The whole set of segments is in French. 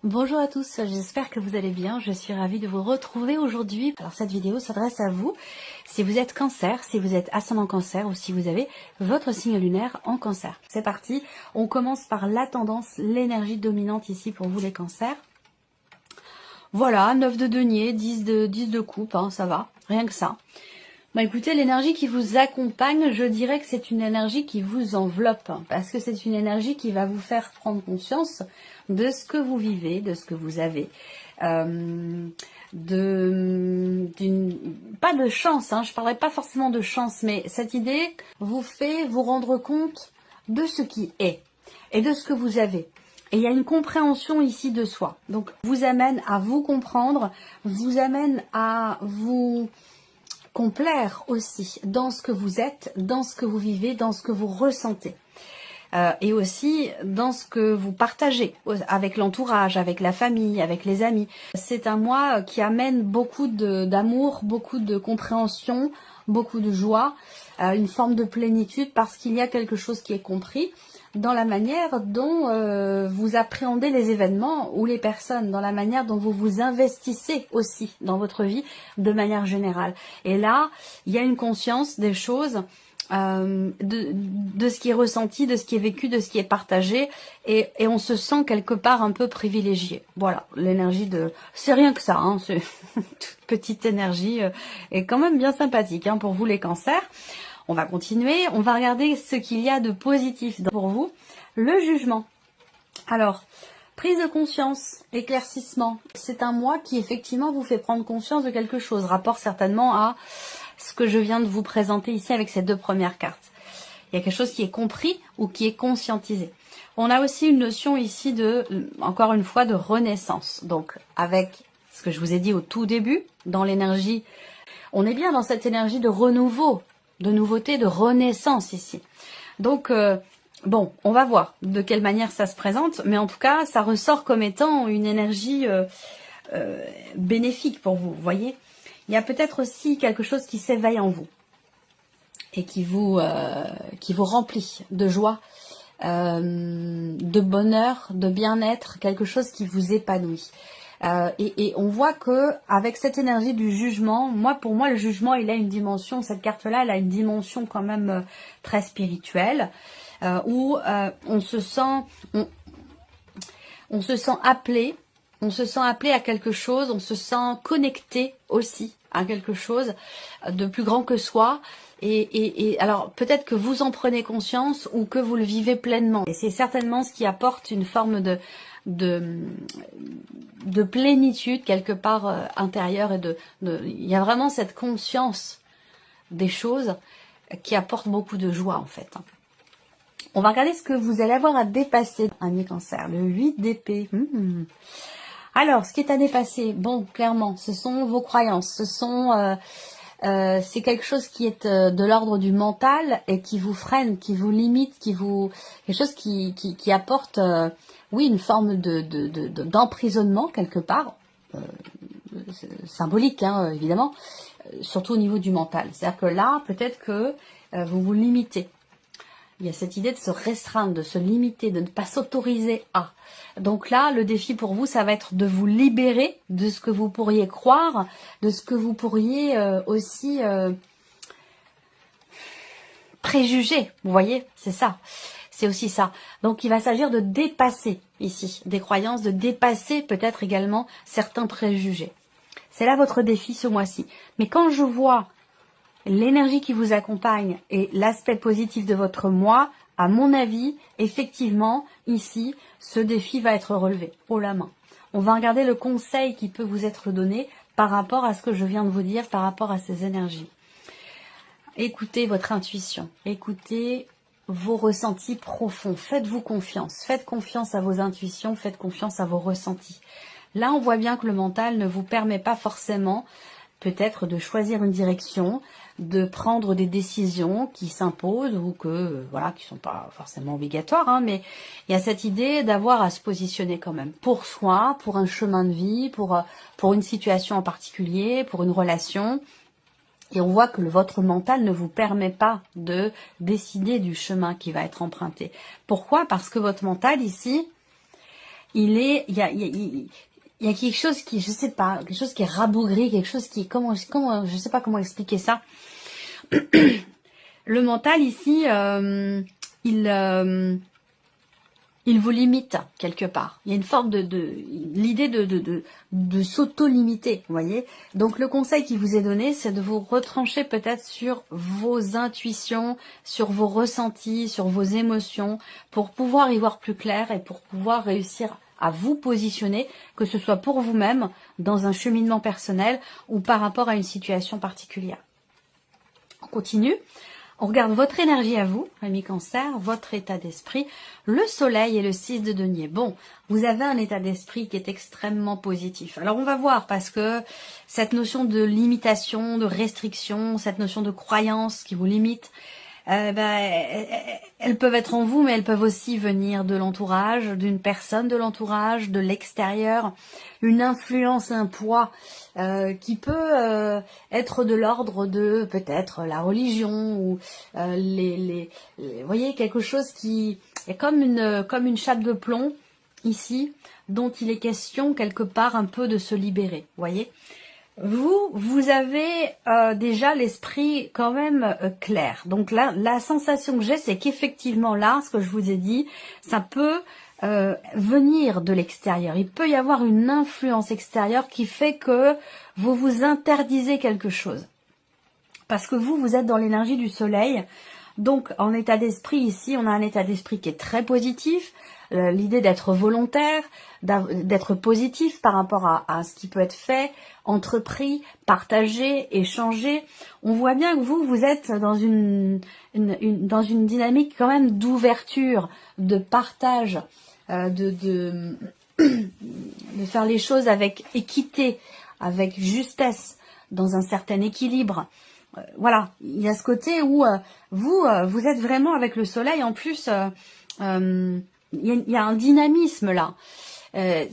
Bonjour à tous, j'espère que vous allez bien, je suis ravie de vous retrouver aujourd'hui. Alors cette vidéo s'adresse à vous, si vous êtes cancer, si vous êtes ascendant cancer ou si vous avez votre signe lunaire en cancer. C'est parti, on commence par la tendance, l'énergie dominante ici pour vous les cancers. Voilà, 9 de denier, 10 de coupe, hein, ça va, rien que ça. Bah écoutez, l'énergie qui vous accompagne, je dirais que c'est une énergie qui vous enveloppe, parce que c'est une énergie qui va vous faire prendre conscience de ce que vous vivez, de ce que vous avez, pas de chance, hein, je ne parlerai pas forcément de chance, mais cette idée vous fait vous rendre compte de ce qui est et de ce que vous avez. Et il y a une compréhension ici de soi, donc vous amène à vous comprendre, vous amène à vous complaire aussi dans ce que vous êtes, dans ce que vous vivez, dans ce que vous ressentez. Et aussi dans ce que vous partagez avec l'entourage, avec la famille, avec les amis. C'est un mois qui amène beaucoup d'amour, beaucoup de compréhension, beaucoup de joie, une forme de plénitude parce qu'il y a quelque chose qui est compris dans la manière dont vous appréhendez les événements ou les personnes, dans la manière dont vous vous investissez aussi dans votre vie de manière générale. Et là, il y a une conscience des choses, de ce qui est ressenti, de ce qui est vécu, de ce qui est partagé, et on se sent quelque part un peu privilégié. Voilà, l'énergie de... C'est rien que ça, hein, c'est une petite énergie, est quand même bien sympathique hein, pour vous les cancers. On va continuer, on va regarder ce qu'il y a de positif pour vous. Le jugement. Alors, prise de conscience, éclaircissement. C'est un mois qui effectivement vous fait prendre conscience de quelque chose. Rapport certainement à ce que je viens de vous présenter ici avec ces deux premières cartes. Il y a quelque chose qui est compris ou qui est conscientisé. On a aussi une notion ici de, encore une fois, de renaissance. Donc, avec ce que je vous ai dit au tout début, dans l'énergie, on est bien dans cette énergie de renouveau, de nouveauté, de renaissance ici. Donc, bon, on va voir de quelle manière ça se présente, mais en tout cas, ça ressort comme étant une énergie bénéfique pour vous, vous voyez. Il y a peut-être aussi quelque chose qui s'éveille en vous et qui vous remplit de joie, de bonheur, de bien-être, quelque chose qui vous épanouit. Et on voit que avec cette énergie du jugement, pour moi le jugement il a une dimension, cette carte là elle a une dimension quand même très spirituelle, où on se sent appelé, à quelque chose, on se sent connecté aussi à quelque chose de plus grand que soi. Et alors peut-être que vous en prenez conscience ou que vous le vivez pleinement. Et c'est certainement ce qui apporte une forme de plénitude quelque part intérieure, et il y a vraiment cette conscience des choses qui apporte beaucoup de joie en fait. On va regarder ce que vous allez avoir à dépasser, ami cancer, le 8 d'épée. Alors, ce qui est à dépasser, bon, clairement, ce sont vos croyances, c'est quelque chose qui est de l'ordre du mental et qui vous freine, qui vous limite, quelque chose qui apporte, oui, une forme d'emprisonnement quelque part, symbolique, hein, évidemment, surtout au niveau du mental. C'est-à-dire que là, peut-être que vous vous limitez. Il y a cette idée de se restreindre, de se limiter, de ne pas s'autoriser à. Donc là, le défi pour vous, ça va être de vous libérer de ce que vous pourriez croire, de ce que vous pourriez aussi préjuger. Vous voyez, c'est ça. C'est aussi ça. Donc il va s'agir de dépasser ici des croyances, de dépasser peut-être également certains préjugés. C'est là votre défi ce mois-ci. Mais quand je vois l'énergie qui vous accompagne et l'aspect positif de votre mois, à mon avis, effectivement, ici, ce défi va être relevé haut la main. On va regarder le conseil qui peut vous être donné par rapport à ce que je viens de vous dire, par rapport à ces énergies. Écoutez votre intuition, écoutez vos ressentis profonds, faites-vous confiance, faites confiance à vos intuitions, faites confiance à vos ressentis. Là, on voit bien que le mental ne vous permet pas forcément peut-être de choisir une direction, de prendre des décisions qui s'imposent ou que voilà, qui sont pas forcément obligatoires, hein, mais il y a cette idée d'avoir à se positionner quand même pour soi, pour un chemin de vie, pour une situation en particulier, pour une relation. Et on voit que votre mental ne vous permet pas de décider du chemin qui va être emprunté. Pourquoi? Parce que votre mental ici, il y a quelque chose qui, je sais pas, quelque chose qui est rabougri, quelque chose qui, je sais pas comment expliquer ça. Le mental ici, il vous limite quelque part. Il y a une forme l'idée de s'auto-limiter, vous voyez. Donc le conseil qui vous est donné, c'est de vous retrancher peut-être sur vos intuitions, sur vos ressentis, sur vos émotions, pour pouvoir y voir plus clair et pour pouvoir réussir à vous positionner, que ce soit pour vous-même, dans un cheminement personnel ou par rapport à une situation particulière. On continue. On regarde votre énergie à vous, ami Cancer, votre état d'esprit, le soleil et le 6 de denier. Bon, vous avez un état d'esprit qui est extrêmement positif. Alors on va voir, parce que cette notion de limitation, de restriction, cette notion de croyance qui vous limite, elles peuvent être en vous, mais elles peuvent aussi venir de l'entourage, d'une personne de l'entourage, de l'extérieur, une influence, un poids qui peut être de l'ordre de peut-être la religion ou vous voyez, quelque chose qui est comme une chape de plomb ici, dont il est question quelque part un peu de se libérer, vous voyez. Vous avez déjà l'esprit quand même clair. Donc là, la sensation que j'ai, c'est qu'effectivement là, ce que je vous ai dit, ça peut venir de l'extérieur. Il peut y avoir une influence extérieure qui fait que vous vous interdisez quelque chose. Parce que vous êtes dans l'énergie du soleil. Donc en état d'esprit ici, on a un état d'esprit qui est très positif. L'idée d'être volontaire, d'être positif par rapport à ce qui peut être fait, entrepris, partagé, échangé. On voit bien que vous êtes dans une dynamique quand même d'ouverture, de partage, de faire les choses avec équité, avec justesse, dans un certain équilibre. Voilà, il y a ce côté où vous êtes vraiment avec le soleil. En plus, il y a un dynamisme là, un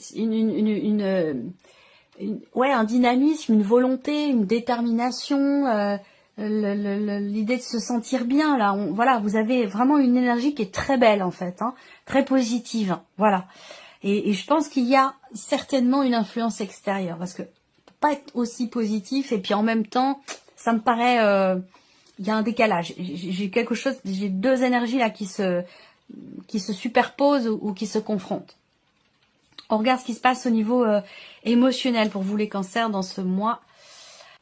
dynamisme, une volonté, une détermination, l'idée de se sentir bien là. Voilà, vous avez vraiment une énergie qui est très belle en fait, hein, très positive. Voilà, et je pense qu'il y a certainement une influence extérieure, parce que pas être aussi positif et puis en même temps, ça me paraît, il y a un décalage. J'ai deux énergies là qui se superposent ou qui se confrontent. On regarde ce qui se passe au niveau émotionnel pour vous les cancers dans ce mois.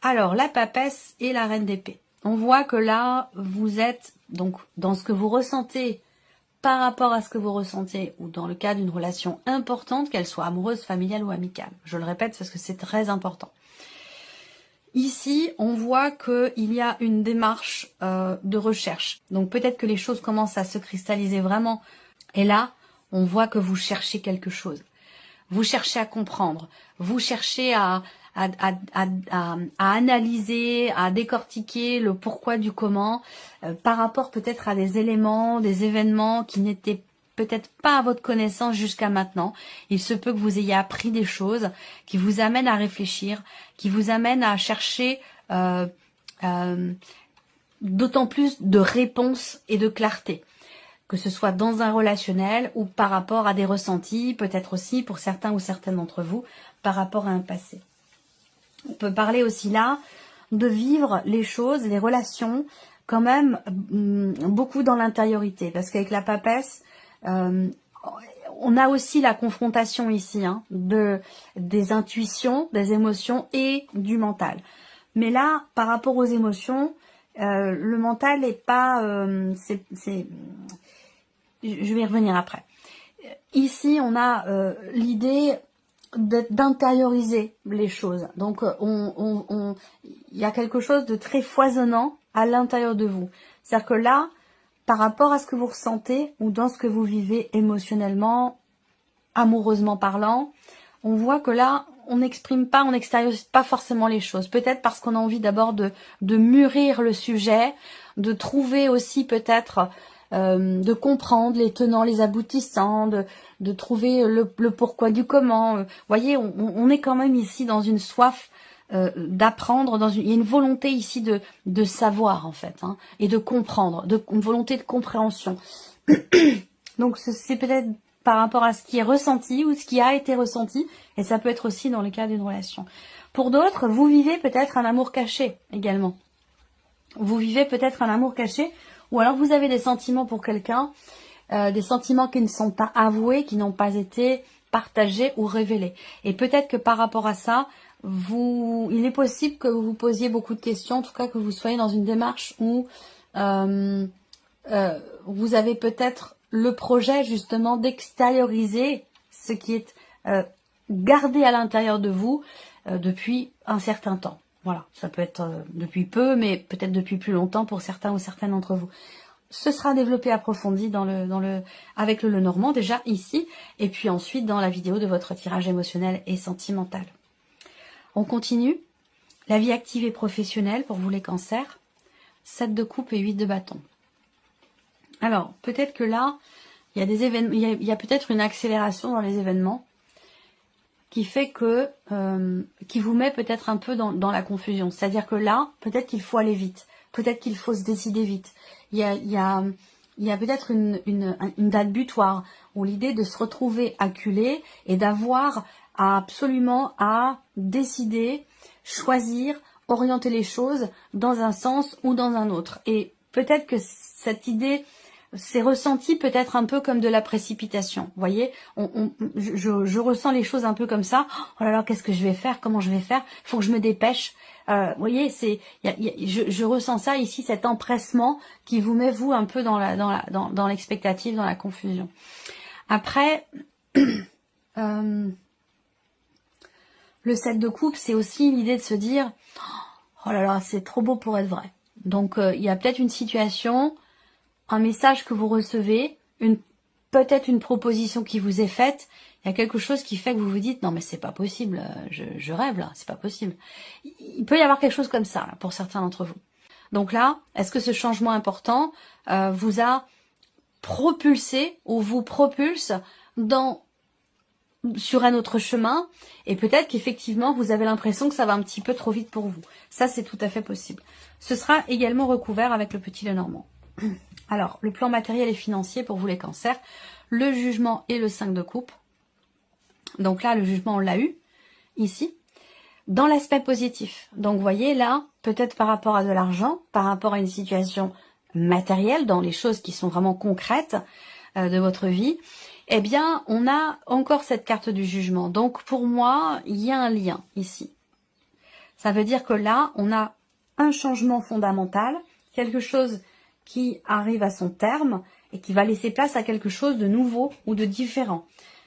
Alors, la papesse et la reine d'épée. On voit que là, vous êtes donc dans ce que vous ressentez par rapport à ce que vous ressentez, ou dans le cas d'une relation importante, qu'elle soit amoureuse, familiale ou amicale. Je le répète parce que c'est très important. Ici, on voit qu'il y a une démarche de recherche. Donc peut-être que les choses commencent à se cristalliser vraiment. Et là, on voit que vous cherchez quelque chose. Vous cherchez à comprendre. Vous cherchez à analyser, à décortiquer le pourquoi du comment, par rapport peut-être à des éléments, des événements qui n'étaient peut-être pas à votre connaissance jusqu'à maintenant. Il se peut que vous ayez appris des choses qui vous amènent à réfléchir, qui vous amènent à chercher d'autant plus de réponses et de clarté, que ce soit dans un relationnel ou par rapport à des ressentis, peut-être aussi pour certains ou certaines d'entre vous, par rapport à un passé. On peut parler aussi là de vivre les choses, les relations, quand même beaucoup dans l'intériorité, parce qu'avec la papesse, on a aussi la confrontation ici des intuitions, des émotions et du mental. Mais là, par rapport aux émotions, le mental n'est pas... je vais y revenir après. Ici, on a l'idée d'intérioriser les choses. Donc, il y a quelque chose de très foisonnant à l'intérieur de vous. C'est-à-dire que là, par rapport à ce que vous ressentez ou dans ce que vous vivez émotionnellement, amoureusement parlant, on voit que là, on n'exprime pas, on n'extériorise pas forcément les choses. Peut-être parce qu'on a envie d'abord de mûrir le sujet, de trouver aussi peut-être, de comprendre les tenants, les aboutissants, de trouver le pourquoi du comment. Vous voyez, on est quand même ici dans une soif d'apprendre, il y a une volonté ici de savoir en fait, hein, et de comprendre, une volonté de compréhension. Donc c'est peut-être par rapport à ce qui est ressenti ou ce qui a été ressenti, et ça peut être aussi dans le cas d'une relation. Pour d'autres, vous vivez peut-être un amour caché également. Vous vivez peut-être un amour caché, ou alors vous avez des sentiments pour quelqu'un, des sentiments qui ne sont pas avoués, qui n'ont pas été partagés ou révélés. Et peut-être que par rapport à ça, il est possible que vous vous posiez beaucoup de questions, en tout cas que vous soyez dans une démarche où vous avez peut-être le projet justement d'extérioriser ce qui est gardé à l'intérieur de vous depuis un certain temps. Voilà, ça peut être depuis peu, mais peut-être depuis plus longtemps pour certains ou certaines d'entre vous. Ce sera développé, approfondi avec le Lenormand déjà ici, et puis ensuite dans la vidéo de votre tirage émotionnel et sentimental. On continue. La vie active et professionnelle pour vous les cancers. 7 de coupe et 8 de bâton. Alors, peut-être que là, il y a des événements, il y a peut-être une accélération dans les événements qui fait que, qui vous met peut-être un peu dans la confusion. C'est-à-dire que là, peut-être qu'il faut aller vite. Peut-être qu'il faut se décider vite. Il y a peut-être une date butoir ou l'idée de se retrouver acculé et d'avoir absolument à décider, choisir, orienter les choses dans un sens ou dans un autre. Et peut-être que cette idée s'est ressentie peut-être un peu comme de la précipitation. Vous voyez, je ressens les choses un peu comme ça. Oh là là, qu'est-ce que je vais faire? Comment je vais faire? Il faut que je me dépêche. Vous voyez, je ressens ça ici, cet empressement qui vous met vous un peu dans l'expectative, dans la confusion. Après, le 7 de coupe, c'est aussi l'idée de se dire oh là là, c'est trop beau pour être vrai. Donc il y a peut-être une situation, un message que vous recevez, peut-être une proposition qui vous est faite. Il y a quelque chose qui fait que vous vous dites non mais c'est pas possible, je rêve là, c'est pas possible. Il peut y avoir quelque chose comme ça là, pour certains d'entre vous. Donc là, est-ce que ce changement important vous a propulsé ou vous propulse sur un autre chemin, et peut-être qu'effectivement vous avez l'impression que ça va un petit peu trop vite pour vous. Ça c'est tout à fait possible. Ce sera également recouvert avec le petit Lenormand. Alors, le plan matériel et financier pour vous les cancers, le jugement et le 5 de coupe. Donc là, le jugement, on l'a eu, ici, dans l'aspect positif. Donc, vous voyez, là, peut-être par rapport à de l'argent, par rapport à une situation matérielle, dans les choses qui sont vraiment concrètes de votre vie, eh bien, on a encore cette carte du jugement. Donc, pour moi, il y a un lien ici. Ça veut dire que là, on a un changement fondamental, quelque chose qui arrive à son terme et qui va laisser place à quelque chose de nouveau ou de différent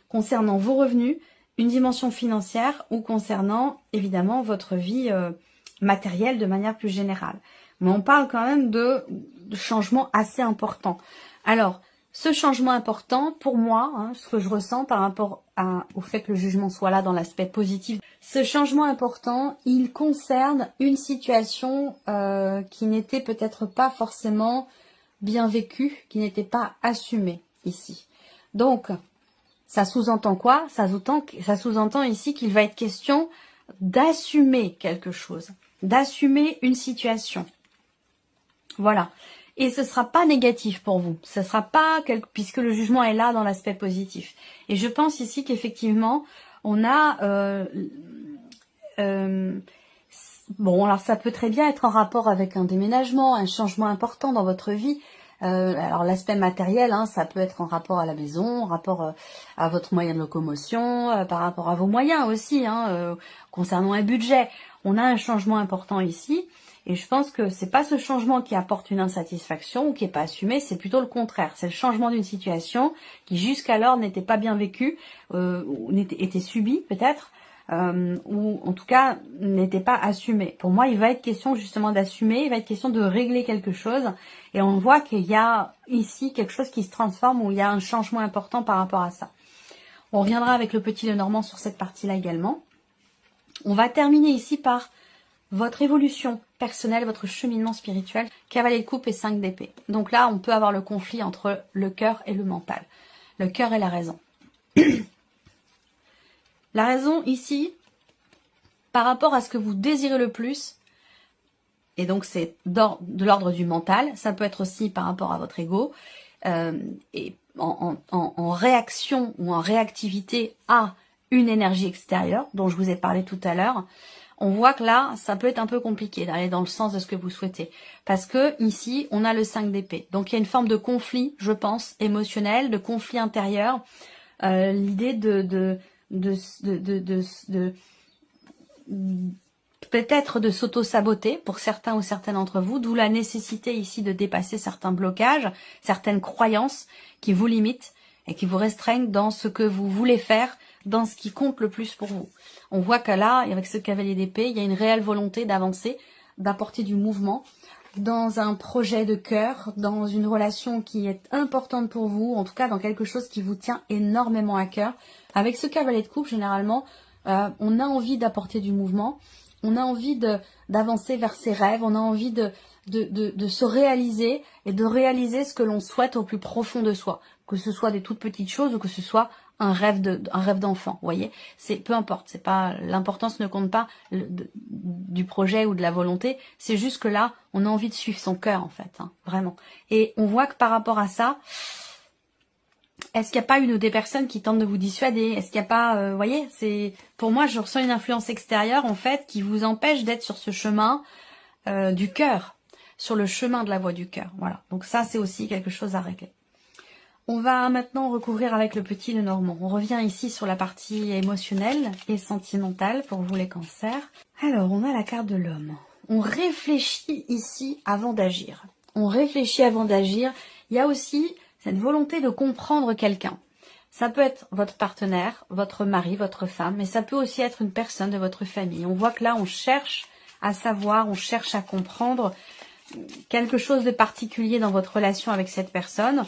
concernant vos revenus, une dimension financière ou concernant évidemment votre vie matérielle de manière plus générale. Mais on parle quand même de changements assez importants. Alors, ce changement important, pour moi, ce que je ressens par rapport au fait que le jugement soit là dans l'aspect positif, ce changement important, il concerne une situation qui n'était peut-être pas forcément bien vécue, qui n'était pas assumée ici. Donc, ça sous-entend quoi? Ça sous-entend ici qu'il va être question d'assumer quelque chose, d'assumer une situation. Voilà. Et ce sera pas négatif pour vous. Ce sera pas puisque le jugement est là dans l'aspect positif. Et je pense ici qu'effectivement, on a bon, alors ça peut très bien être en rapport avec un déménagement, un changement important dans votre vie. Alors l'aspect matériel, ça peut être en rapport à la maison, en rapport à votre moyen de locomotion, par rapport à vos moyens aussi, concernant un budget. On a un changement important ici. Et je pense que c'est pas ce changement qui apporte une insatisfaction ou qui est pas assumé, c'est plutôt le contraire. C'est le changement d'une situation qui jusqu'alors n'était pas bien vécue, ou était subie peut-être, ou en tout cas n'était pas assumée. Pour moi, il va être question justement d'assumer, il va être question de régler quelque chose. Et on voit qu'il y a ici quelque chose qui se transforme, où il y a un changement important par rapport à ça. On reviendra avec le petit Lenormand sur cette partie-là également. On va terminer ici par votre évolution personnelle, votre cheminement spirituel, cavalier de coupe et 5 d'épée. Donc là, on peut avoir le conflit entre le cœur et le mental. Le cœur et la raison. La raison ici, par rapport à ce que vous désirez le plus, et donc c'est de l'ordre du mental, ça peut être aussi par rapport à votre ego, et en réaction ou en réactivité à une énergie extérieure dont je vous ai parlé tout à l'heure, on voit que là, ça peut être un peu compliqué d'aller dans le sens de ce que vous souhaitez. Parce que ici, on a le 5 d'épée. Donc il y a une forme de conflit, je pense, émotionnel, de conflit intérieur. L'idée peut-être de s'auto-saboter pour certains ou certaines d'entre vous, d'où la nécessité ici de dépasser certains blocages, certaines croyances qui vous limitent et qui vous restreignent dans ce que vous voulez faire, dans ce qui compte le plus pour vous. On voit que là, avec ce cavalier d'épée, il y a une réelle volonté d'avancer, d'apporter du mouvement dans un projet de cœur, dans une relation qui est importante pour vous, en tout cas dans quelque chose qui vous tient énormément à cœur. Avec ce cavalier de coupe, généralement, on a envie d'apporter du mouvement, on a envie d'avancer vers ses rêves, on a envie de se réaliser et de réaliser ce que l'on souhaite au plus profond de soi, que ce soit des toutes petites choses ou que ce soit un rêve d'enfant, vous voyez, c'est peu importe, c'est pas l'importance ne compte pas du projet ou de la volonté, c'est juste que là, on a envie de suivre son cœur en fait, hein, vraiment. Et on voit que par rapport à ça, est-ce qu'il n'y a pas une ou des personnes qui tentent de vous dissuader? Est-ce qu'il n'y a pas, vous voyez, c'est pour moi, je ressens une influence extérieure en fait qui vous empêche d'être sur ce chemin du cœur, sur le chemin de la voie du cœur. Voilà. Donc ça, c'est aussi quelque chose à régler. On va maintenant recouvrir avec le petit Lenormand. On revient ici sur la partie émotionnelle et sentimentale pour vous les cancers. Alors, on a la carte de l'homme. On réfléchit ici avant d'agir. On réfléchit avant d'agir. Il y a aussi cette volonté de comprendre quelqu'un. Ça peut être votre partenaire, votre mari, votre femme, mais ça peut aussi être une personne de votre famille. On voit que là, on cherche à savoir, on cherche à comprendre quelque chose de particulier dans votre relation avec cette personne,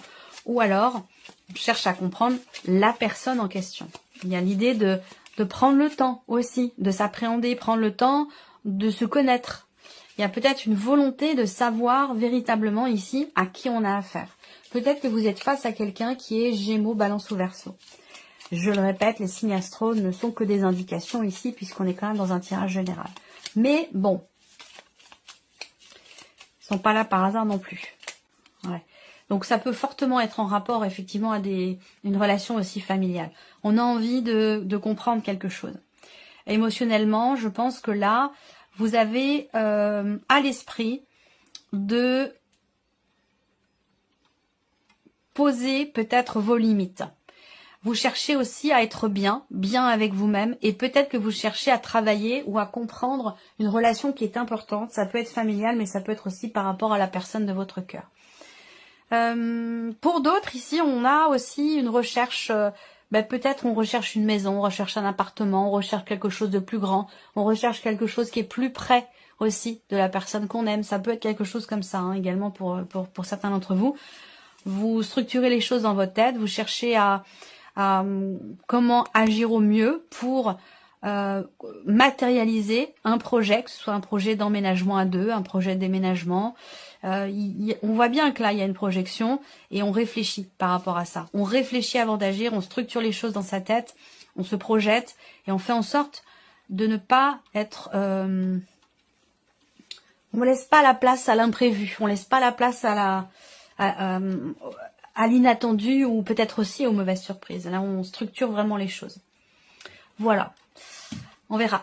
ou alors on cherche à comprendre la personne en question. Il y a l'idée de prendre le temps aussi, de s'appréhender, prendre le temps de se connaître. Il y a peut-être une volonté de savoir véritablement ici à qui on a affaire. Peut-être que vous êtes face à quelqu'un qui est Gémeaux, Balance ou Verseau. Je le répète, les signes astro ne sont que des indications ici, puisqu'on est quand même dans un tirage général. Mais bon, ils sont pas là par hasard non plus. Ouais. Donc ça peut fortement être en rapport effectivement à une relation aussi familiale. On a envie de comprendre quelque chose. Émotionnellement, je pense que là, vous avez à l'esprit de poser peut-être vos limites. Vous cherchez aussi à être bien avec vous-même, et peut-être que vous cherchez à travailler ou à comprendre une relation qui est importante. Ça peut être familial, mais ça peut être aussi par rapport à la personne de votre cœur. Pour d'autres, ici, on a aussi une recherche, peut-être on recherche une maison, on recherche un appartement, on recherche quelque chose de plus grand, on recherche quelque chose qui est plus près aussi de la personne qu'on aime. Ça peut être quelque chose comme ça, hein, également pour certains d'entre vous. Vous structurez les choses dans votre tête, vous cherchez à comment agir au mieux pour matérialiser un projet, que ce soit un projet d'emménagement à deux, un projet de déménagement. On voit bien que là, il y a une projection et on réfléchit par rapport à ça. On réfléchit avant d'agir, on structure les choses dans sa tête, on se projette et on fait en sorte de ne pas être... on ne laisse pas la place à l'imprévu, on ne laisse pas la place à l'inattendu ou peut-être aussi aux mauvaises surprises. Là, on structure vraiment les choses. Voilà. On verra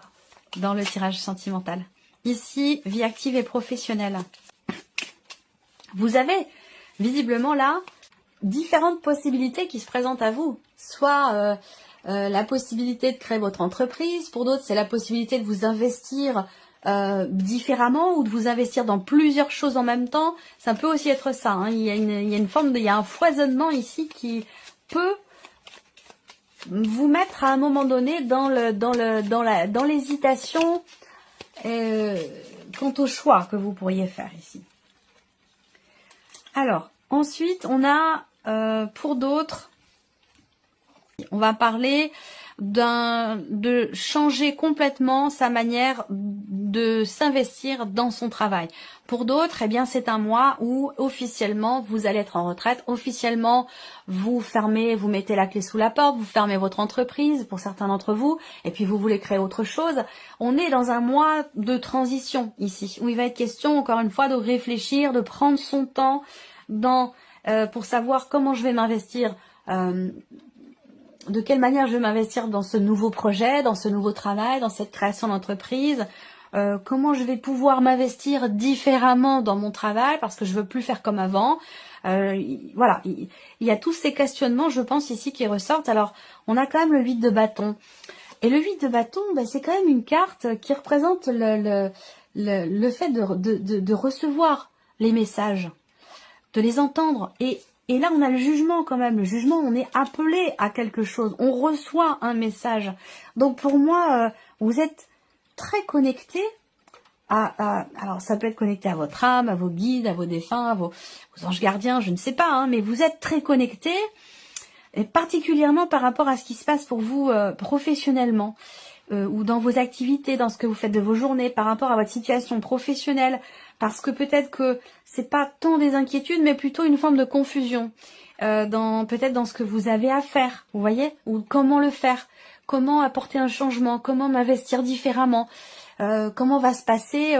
dans le tirage sentimental. Ici, vie active et professionnelle. Vous avez visiblement là différentes possibilités qui se présentent à vous. Soit la possibilité de créer votre entreprise. Pour d'autres, c'est la possibilité de vous investir différemment ou de vous investir dans plusieurs choses en même temps. Ça peut aussi être ça, hein. Il y a un foisonnement ici qui peut vous mettre à un moment donné dans l'hésitation quant au choix que vous pourriez faire ici. Alors ensuite on a pour d'autres, on va parler de changer complètement sa manière de s'investir dans son travail. Pour d'autres, eh bien, c'est un mois où officiellement vous allez être en retraite. Officiellement, vous fermez, vous mettez la clé sous la porte, vous fermez votre entreprise pour certains d'entre vous, et puis vous voulez créer autre chose. On est dans un mois de transition ici, où il va être question, encore une fois, de réfléchir, de prendre son temps dans pour savoir comment je vais m'investir, de quelle manière je vais m'investir dans ce nouveau projet, dans ce nouveau travail, dans cette création d'entreprise, comment je vais pouvoir m'investir différemment dans mon travail parce que je veux plus faire comme avant. Voilà, il y a tous ces questionnements, je pense, ici qui ressortent. Alors, on a quand même le 8 de bâton. Et le 8 de bâton, ben, c'est quand même une carte qui représente le fait de recevoir les messages, de les entendre. Et là, on a le jugement quand même. Le jugement, on est appelé à quelque chose. On reçoit un message. Donc pour moi, vous êtes très connecté alors ça peut être connecté à votre âme, à vos guides, à vos défunts, à vos anges gardiens, je ne sais pas, hein, mais vous êtes très connecté, et particulièrement par rapport à ce qui se passe pour vous professionnellement, ou dans vos activités, dans ce que vous faites de vos journées, par rapport à votre situation professionnelle, parce que peut-être que c'est pas tant des inquiétudes, mais plutôt une forme de confusion, peut-être dans ce que vous avez à faire, vous voyez, ou comment le faire, comment apporter un changement, comment m'investir différemment. Comment va se passer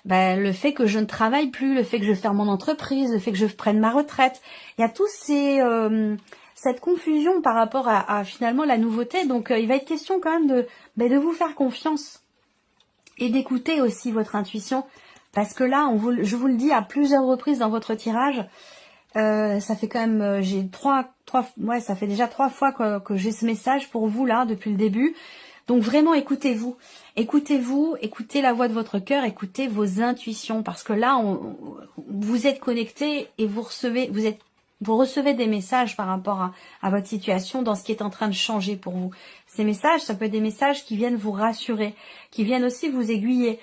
le fait que je ne travaille plus, le fait que je ferme mon entreprise, le fait que je prenne ma retraite. Il y a tous cette confusion par rapport à finalement la nouveauté. Donc il va être question quand même de vous faire confiance et d'écouter aussi votre intuition. Parce que là, je vous le dis à plusieurs reprises dans votre tirage, ça fait quand même, ça fait déjà 3 fois que j'ai ce message pour vous là depuis le début. Donc vraiment écoutez-vous, écoutez la voix de votre cœur, écoutez vos intuitions, parce que là vous êtes connecté et vous recevez des messages par rapport à votre situation, dans ce qui est en train de changer pour vous. Ces messages, ça peut être des messages qui viennent vous rassurer, qui viennent aussi vous aiguiller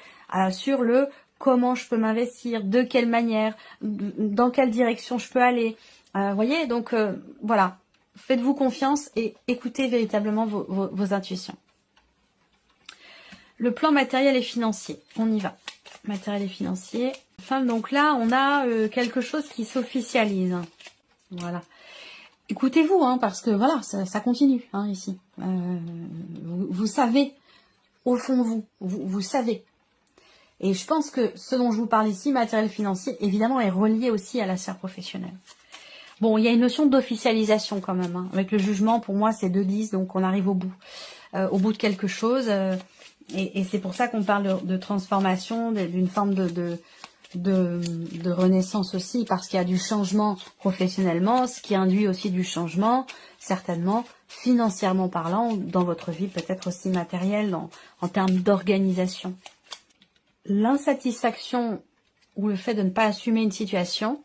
sur le comment je peux m'investir, de quelle manière, dans quelle direction je peux aller. Voyez, donc voilà, faites-vous confiance et écoutez véritablement vos intuitions. Le plan matériel et financier, on y va. Matériel et financier. Enfin, donc là, on a quelque chose qui s'officialise. Voilà. Écoutez-vous, hein, parce que voilà, ça continue hein, ici. Vous savez, au fond de vous savez. Et je pense que ce dont je vous parle ici, matériel financier, évidemment, est relié aussi à la sphère professionnelle. Bon, il y a une notion d'officialisation quand même. Hein. Avec le jugement, pour moi, c'est 2-10, donc on arrive au bout de quelque chose. Et c'est pour ça qu'on parle de transformation, d'une forme de renaissance aussi, parce qu'il y a du changement professionnellement, ce qui induit aussi du changement, certainement, financièrement parlant, dans votre vie, peut-être aussi matérielle, en termes d'organisation. L'insatisfaction ou le fait de ne pas assumer une situation,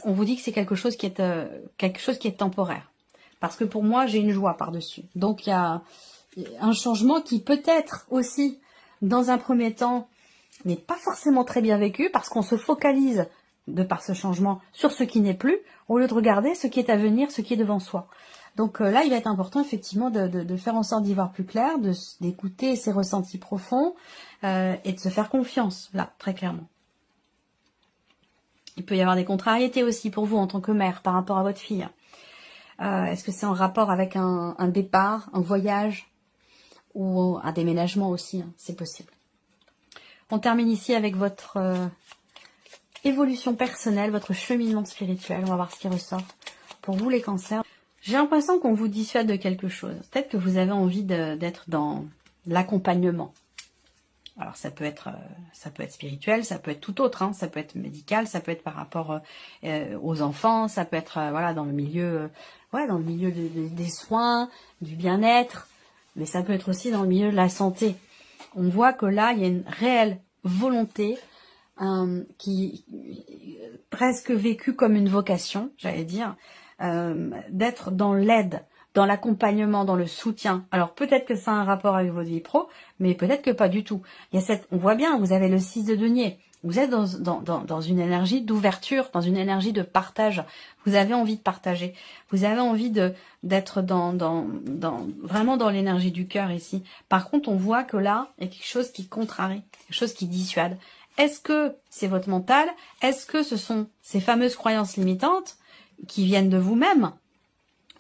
on vous dit que c'est quelque chose qui est temporaire. Parce que pour moi, j'ai une joie par-dessus. Donc, il y a un changement qui peut-être aussi, dans un premier temps, n'est pas forcément très bien vécu parce qu'on se focalise, de par ce changement, sur ce qui n'est plus, au lieu de regarder ce qui est à venir, ce qui est devant soi. Donc là, il va être important effectivement de faire en sorte d'y voir plus clair, d'écouter ses ressentis profonds et de se faire confiance, là, très clairement. Il peut y avoir des contrariétés aussi pour vous en tant que mère par rapport à votre fille. Est-ce que c'est en rapport avec un départ, un voyage ou un déménagement aussi, hein, c'est possible. On termine ici avec votre évolution personnelle, votre cheminement spirituel. On va voir ce qui ressort pour vous les cancers. J'ai l'impression qu'on vous dissuade de quelque chose. Peut-être que vous avez envie d'être dans l'accompagnement. Alors ça peut être spirituel, ça peut être tout autre, hein, ça peut être médical, ça peut être par rapport aux enfants, ça peut être voilà dans le milieu, des soins, du bien-être, mais ça peut être aussi dans le milieu de la santé. On voit que là il y a une réelle volonté qui presque vécue comme une vocation, j'allais dire, d'être dans l'aide, dans l'accompagnement, dans le soutien. Alors peut-être que ça a un rapport avec votre vie pro, mais peut-être que pas du tout. Il y a on voit bien, vous avez le 6 de denier. Vous êtes dans une énergie d'ouverture, dans une énergie de partage. Vous avez envie de partager. Vous avez envie d'être vraiment dans l'énergie du cœur ici. Par contre, on voit que là, il y a quelque chose qui contrarie, quelque chose qui dissuade. Est-ce que c'est votre mental? Est-ce que ce sont ces fameuses croyances limitantes qui viennent de vous-même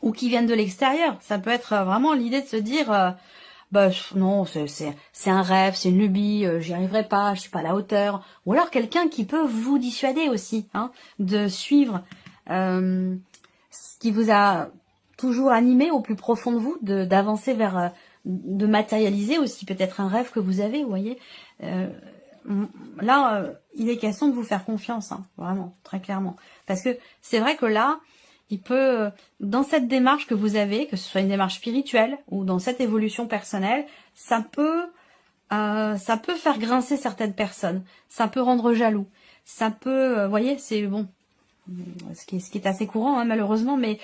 ou qui viennent de l'extérieur? Ça peut être vraiment l'idée de se dire non, c'est un rêve, c'est une lubie, j'y arriverai pas, je suis pas à la hauteur. Ou alors quelqu'un qui peut vous dissuader aussi, hein, de suivre ce qui vous a toujours animé au plus profond de vous, d'avancer vers, de matérialiser aussi peut-être un rêve que vous avez, vous voyez. Là, il est question de vous faire confiance, hein, vraiment, très clairement. Parce que c'est vrai que là, il peut, dans cette démarche que vous avez, que ce soit une démarche spirituelle ou dans cette évolution personnelle, ça peut faire grincer certaines personnes, ça peut rendre jaloux, ça peut, vous voyez, c'est bon, ce qui est assez courant, hein, malheureusement, mais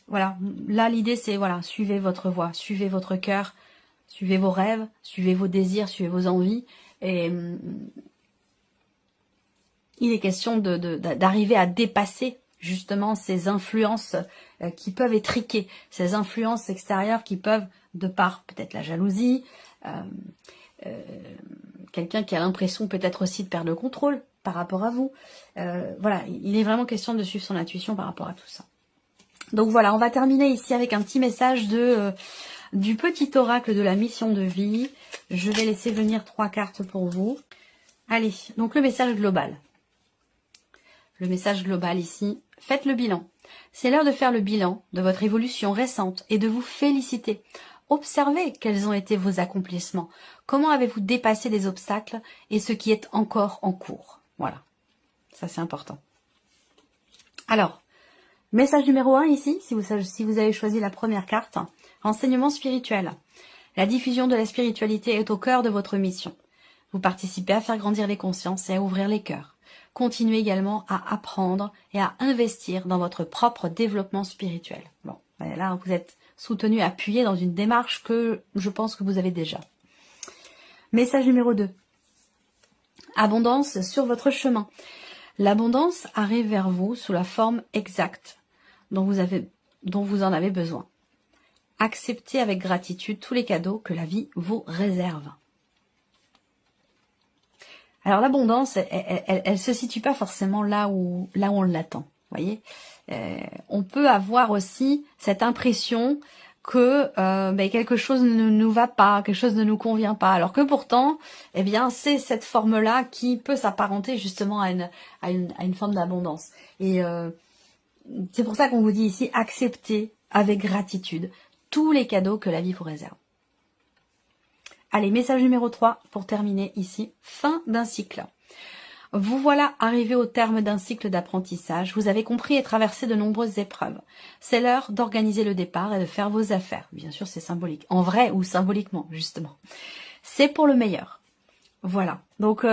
voilà, là l'idée c'est, voilà, suivez votre voie, suivez votre cœur, suivez vos rêves, suivez vos désirs, suivez vos envies, et il est question d'arriver à dépasser justement ces influences qui peuvent étriquer, ces influences extérieures qui peuvent, de par peut-être la jalousie, quelqu'un qui a l'impression peut-être aussi de perdre le contrôle par rapport à vous. Voilà, il est vraiment question de suivre son intuition par rapport à tout ça. Donc voilà, on va terminer ici avec un petit message du petit oracle de la mission de vie. Je vais laisser venir 3 cartes pour vous. Allez, donc le message global. Le message global ici, faites le bilan. C'est l'heure de faire le bilan de votre évolution récente et de vous féliciter. Observez quels ont été vos accomplissements. Comment avez-vous dépassé les obstacles et ce qui est encore en cours. Voilà, ça c'est important. Alors, message numéro 1 ici, si vous avez choisi la première carte, enseignement spirituel. La diffusion de la spiritualité est au cœur de votre mission. Vous participez à faire grandir les consciences et à ouvrir les cœurs. Continuez également à apprendre et à investir dans votre propre développement spirituel. Bon, là, vous êtes soutenu, appuyé dans une démarche que je pense que vous avez déjà. Message numéro 2. Abondance sur votre chemin. L'abondance arrive vers vous sous la forme exacte dont vous en avez besoin. Acceptez avec gratitude tous les cadeaux que la vie vous réserve. Alors l'abondance, elle se situe pas forcément là où on l'attend. Voyez, on peut avoir aussi cette impression que quelque chose ne nous va pas, quelque chose ne nous convient pas, alors que pourtant, eh bien, c'est cette forme-là qui peut s'apparenter justement à une forme d'abondance. Et c'est pour ça qu'on vous dit ici, acceptez avec gratitude tous les cadeaux que la vie vous réserve. Allez, message numéro 3 pour terminer ici. Fin d'un cycle. Vous voilà arrivé au terme d'un cycle d'apprentissage. Vous avez compris et traversé de nombreuses épreuves. C'est l'heure d'organiser le départ et de faire vos affaires. Bien sûr, c'est symbolique. En vrai ou symboliquement, justement. C'est pour le meilleur. Voilà. Donc,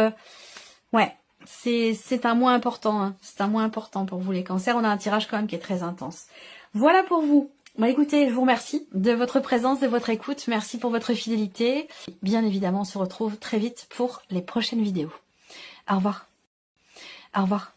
ouais, c'est un mois important. Hein. C'est un mois important pour vous les cancers. On a un tirage quand même qui est très intense. Voilà pour vous. Bah écoutez, je vous remercie de votre présence, de votre écoute. Merci pour votre fidélité. Bien évidemment, on se retrouve très vite pour les prochaines vidéos. Au revoir. Au revoir.